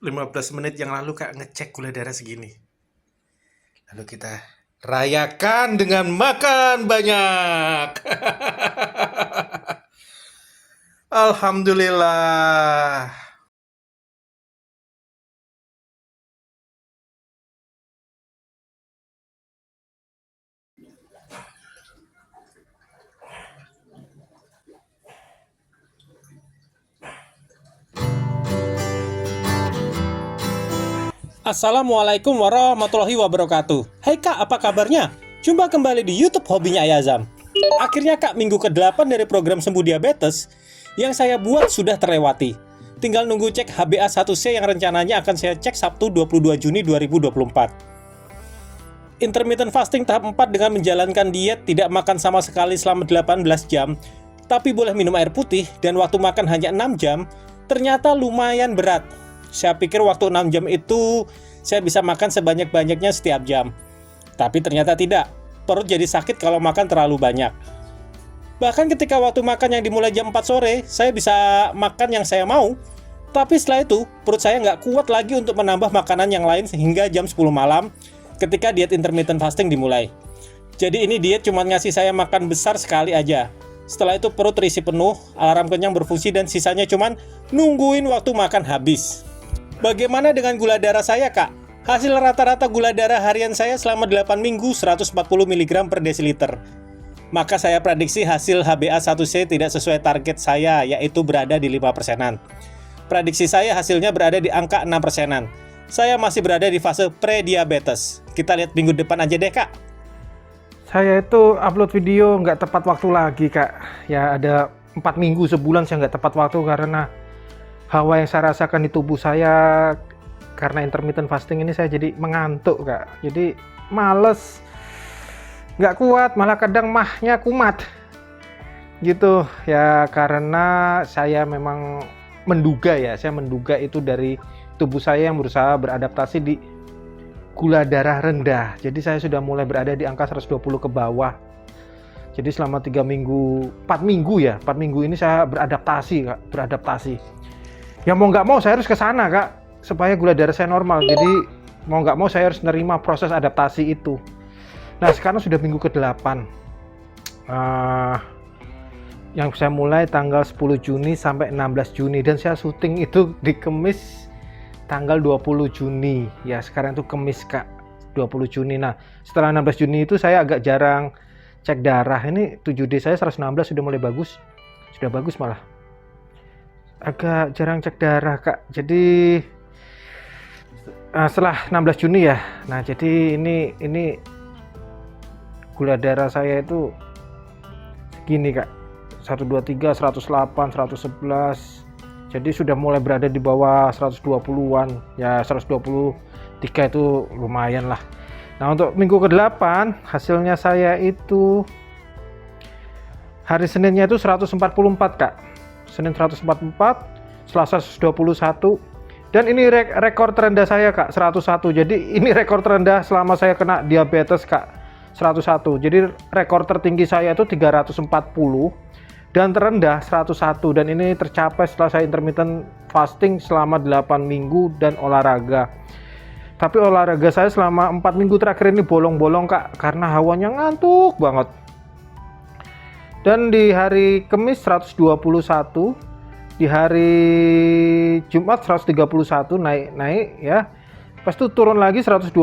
15 menit yang lalu Kak ngecek gula darah segini. Lalu kita rayakan dengan makan banyak. Alhamdulillah. Assalamualaikum warahmatullahi wabarakatuh. Hai Kak, apa kabarnya? Jumpa kembali di YouTube Hobinya Ayazam. Akhirnya Kak, minggu ke-8 dari program sembuh diabetes yang saya buat sudah terlewati. Tinggal nunggu cek HbA1c yang rencananya akan saya cek Sabtu 22 Juni 2024. Intermittent fasting tahap 4 dengan menjalankan diet tidak makan sama sekali selama 18 jam, tapi boleh minum air putih dan waktu makan hanya 6 jam, ternyata lumayan berat. Saya pikir waktu 6 jam itu saya bisa makan sebanyak-banyaknya setiap jam. Tapi ternyata tidak. Perut jadi sakit kalau makan terlalu banyak. Bahkan ketika waktu makan yang dimulai jam 4 sore, saya bisa makan yang saya mau. Tapi setelah itu, perut saya nggak kuat lagi untuk menambah makanan yang lain sehingga jam 10 malam ketika diet intermittent fasting dimulai. Jadi ini diet cuma ngasih saya makan besar sekali aja. Setelah itu perut terisi penuh, alarm kenyang berfungsi dan sisanya cuman nungguin waktu makan habis. Bagaimana dengan gula darah saya, Kak? Hasil rata-rata gula darah harian saya selama 8 minggu 140 mg per desiliter. Maka saya prediksi hasil HbA1c tidak sesuai target saya, yaitu berada di 5%-an. Prediksi saya hasilnya berada di angka 6%-an. Saya masih berada di fase pre-diabetes. Kita lihat minggu depan aja deh, Kak. Saya itu upload video nggak tepat waktu lagi, Kak. Ya ada 4 minggu, sebulan saya nggak tepat waktu karena hawa yang saya rasakan di tubuh saya karena intermittent fasting ini saya jadi mengantuk, Kak. Jadi males, nggak kuat, malah kadang mahnya kumat. Gitu ya, karena saya memang menduga itu dari tubuh saya yang berusaha beradaptasi di gula darah rendah. Jadi saya sudah mulai berada di angka 120 ke bawah. Jadi selama 4 minggu ini saya beradaptasi, Kak, Ya mau nggak mau saya harus ke sana, Kak, supaya gula darah saya normal. Jadi mau nggak mau saya harus nerima proses adaptasi itu. Nah sekarang sudah minggu ke-8. Yang saya mulai tanggal 10 Juni sampai 16 Juni dan saya syuting itu di Kamis tanggal 20 Juni. Ya sekarang itu Kamis, Kak, 20 Juni. Nah setelah 16 Juni itu saya agak jarang cek darah. Ini 7D saya 116 sudah mulai bagus. Sudah bagus malah. Agak jarang cek darah, Kak. Jadi setelah 16 Juni ya. Nah, jadi ini gula darah saya itu segini, Kak. 123, 108, 111. Jadi sudah mulai berada di bawah 120-an. Ya 123 itu lumayan lah. Nah, untuk minggu ke-8 hasilnya saya itu hari Seninnya itu 144, Kak. Senin 144, Selasa 121, dan ini rekor terendah saya, Kak, 101. Jadi ini rekor terendah selama saya kena diabetes, Kak, 101. Jadi rekor tertinggi saya itu 340 dan terendah 101, dan ini tercapai setelah saya intermittent fasting selama 8 minggu dan olahraga. Tapi olahraga saya selama 4 minggu terakhir ini bolong-bolong, Kak, karena hawanya ngantuk banget. Dan di hari Kamis 121, di hari Jumat 131 naik ya. Pas itu turun lagi 112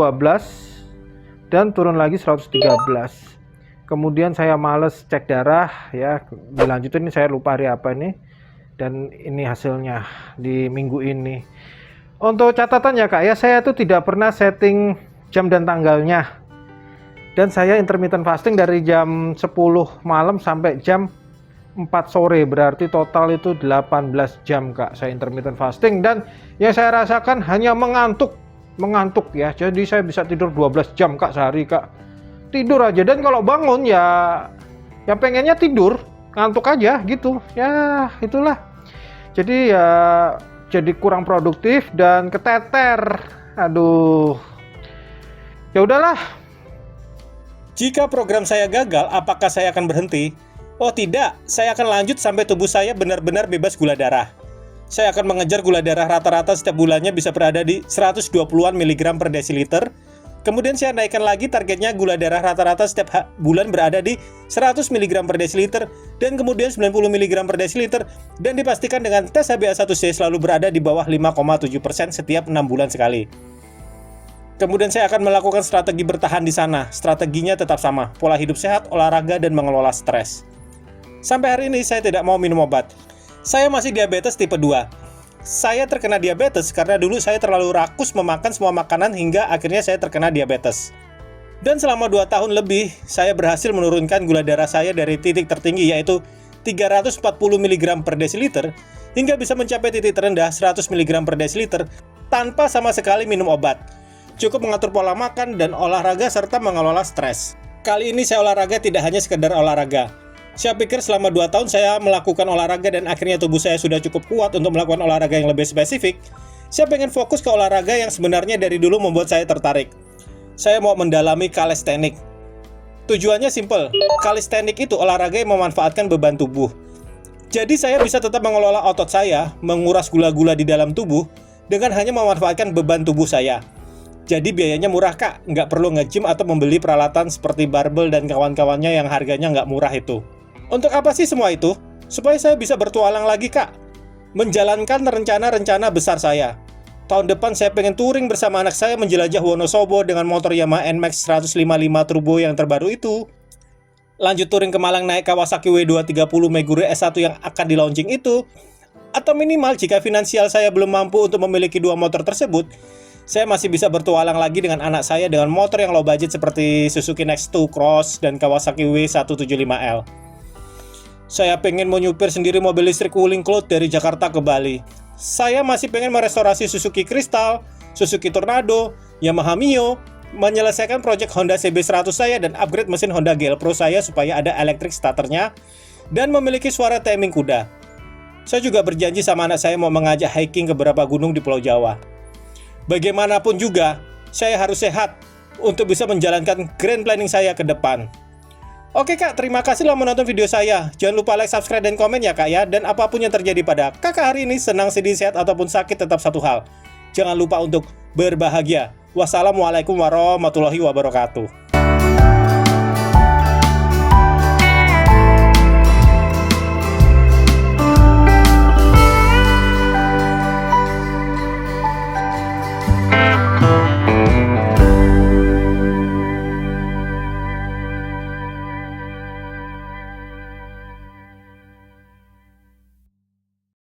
dan turun lagi 113. Kemudian saya males cek darah ya. Dilanjutin, ini saya lupa hari apa ini. Dan ini hasilnya di minggu ini. Untuk catatan ya, Kak, ya, saya itu tidak pernah setting jam dan tanggalnya. Dan saya intermittent fasting dari jam 10 malam sampai jam 4 sore, berarti total itu 18 jam, Kak, saya intermittent fasting. Dan yang saya rasakan hanya mengantuk ya. Jadi saya bisa tidur 12 jam, Kak, sehari, Kak. Tidur aja, dan kalau bangun ya pengennya tidur, ngantuk aja gitu. Ya itulah. Jadi ya jadi kurang produktif dan keteter. Aduh. Ya udahlah. Jika program saya gagal, apakah saya akan berhenti? Oh tidak, saya akan lanjut sampai tubuh saya benar-benar bebas gula darah. Saya akan mengejar gula darah rata-rata setiap bulannya bisa berada di 120-an miligram per desiliter. Kemudian saya naikkan lagi targetnya gula darah rata-rata setiap bulan berada di 100 mg per desiliter dan kemudian 90 mg per desiliter, dan dipastikan dengan tes HbA1c selalu berada di bawah 5,7% setiap 6 bulan sekali. Kemudian saya akan melakukan strategi bertahan di sana. Strateginya tetap sama, pola hidup sehat, olahraga, dan mengelola stres. Sampai hari ini saya tidak mau minum obat. Saya masih diabetes tipe 2. Saya terkena diabetes karena dulu saya terlalu rakus memakan semua makanan hingga akhirnya saya terkena diabetes. Dan selama 2 tahun lebih, saya berhasil menurunkan gula darah saya dari titik tertinggi yaitu 340 mg per desiliter hingga bisa mencapai titik terendah 100 mg per desiliter tanpa sama sekali minum obat. Cukup mengatur pola makan dan olahraga serta mengelola stres. Kali ini saya olahraga tidak hanya sekedar olahraga. Saya pikir selama 2 tahun saya melakukan olahraga dan akhirnya tubuh saya sudah cukup kuat untuk melakukan olahraga yang lebih spesifik. Saya pengen fokus ke olahraga yang sebenarnya dari dulu membuat saya tertarik. Saya mau mendalami calisthenics. Tujuannya simple, calisthenics itu olahraga yang memanfaatkan beban tubuh. Jadi saya bisa tetap mengelola otot saya, menguras gula-gula di dalam tubuh dengan hanya memanfaatkan beban tubuh saya. Jadi biayanya murah kak, nggak perlu nge-gym atau membeli peralatan seperti barbel dan kawan-kawannya yang harganya nggak murah itu. Untuk apa sih semua itu? Supaya saya bisa bertualang lagi kak, menjalankan rencana-rencana besar saya. Tahun depan saya pengen touring bersama anak saya menjelajah Wonosobo dengan motor Yamaha NMAX 155 Turbo yang terbaru itu. Lanjut touring ke Malang naik Kawasaki W230 Megure S1 yang akan di launching itu. Atau minimal jika finansial saya belum mampu untuk memiliki 2 motor tersebut, saya masih bisa bertualang lagi dengan anak saya dengan motor yang low budget seperti Suzuki Next2 Cross dan Kawasaki W175L. Saya pengen menyupir sendiri mobil listrik Wuling Cloud dari Jakarta ke Bali. Saya masih pengen merestorasi Suzuki Crystal, Suzuki Tornado, Yamaha Mio, menyelesaikan proyek Honda CB100 saya dan upgrade mesin Honda GL Pro saya supaya ada electric starternya dan memiliki suara timing kuda. Saya juga berjanji sama anak saya mau mengajak hiking ke beberapa gunung di Pulau Jawa. Bagaimanapun juga, saya harus sehat untuk bisa menjalankan grand planning saya ke depan. Oke kak, terima kasih telah menonton video saya. Jangan lupa like, subscribe, dan komen ya kak ya. Dan apapun yang terjadi pada kakak hari ini, senang, sedih, sehat, ataupun sakit, tetap satu hal. Jangan lupa untuk berbahagia. Wassalamualaikum warahmatullahi wabarakatuh.